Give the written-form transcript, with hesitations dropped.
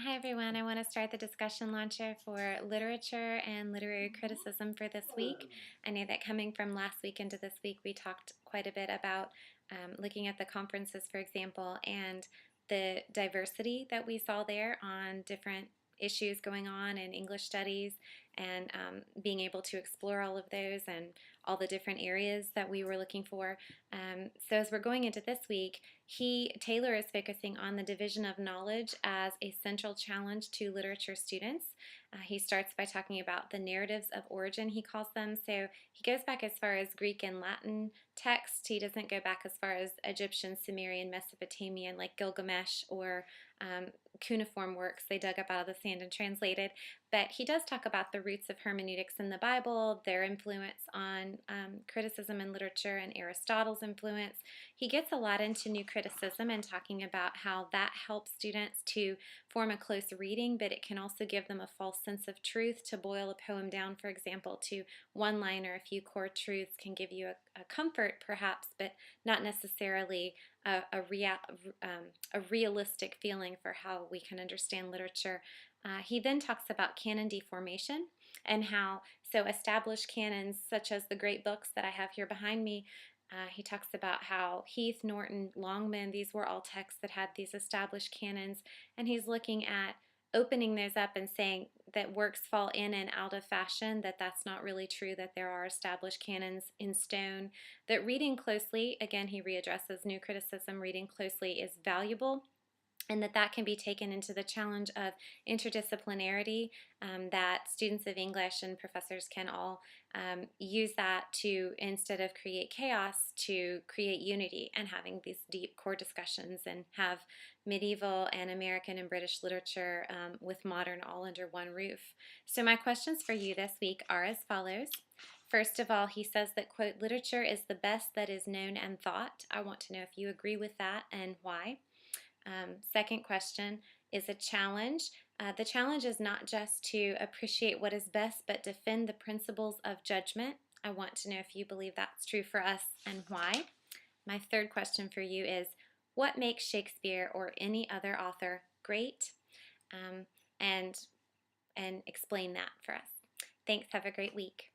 Hi everyone, I want to start the discussion launcher for literature and literary criticism for this week. I know that coming from last week into this week, we talked quite a bit about looking at the conferences, for example, and the diversity that we saw there on different issues going on in English studies and being able to explore all of those and all the different areas that we were looking for. So as we're going into this week, Taylor is focusing on the division of knowledge as a central challenge to literature students. He starts by talking about the narratives of origin, he calls them. So he goes back as far as Greek and Latin text. He doesn't go back as far as Egyptian, Sumerian, Mesopotamian, like Gilgamesh or cuneiform works they dug up out of the sand and translated. But he does talk about the roots of hermeneutics in the Bible, their influence on criticism in literature, and Aristotle's influence. He gets a lot into new criticism and talking about how that helps students to form a close reading, but it can also give them a false sense of truth. To boil a poem down, for example, to one line or a few core truths can give you a comfort, perhaps, but not necessarily a realistic feeling for how we can understand literature. He then talks about canon deformation and how established canons such as the great books that I have here behind me. He talks about how Heath, Norton, Longman, these were all texts that had these established canons, and he's looking at opening those up and saying that works fall in and out of fashion, that that's not really true, that there are established canons in stone, that reading closely, again, he readdresses new criticism, reading closely is valuable, and that can be taken into the challenge of interdisciplinarity, that students of English and professors can all use that to, instead of create chaos, to create unity and having these deep core discussions and have medieval and American and British literature with modern all under one roof. So my questions for you this week are as follows. First of all, he says that, quote, literature is the best that is known and thought. I want to know if you agree with that and why. Second question is a challenge. The challenge is not just to appreciate what is best, but defend the principles of judgment. I want to know if you believe that's true for us and why. My third question for you is, what makes Shakespeare or any other author great? Um, and, and explain that for us. Thanks. Have a great week.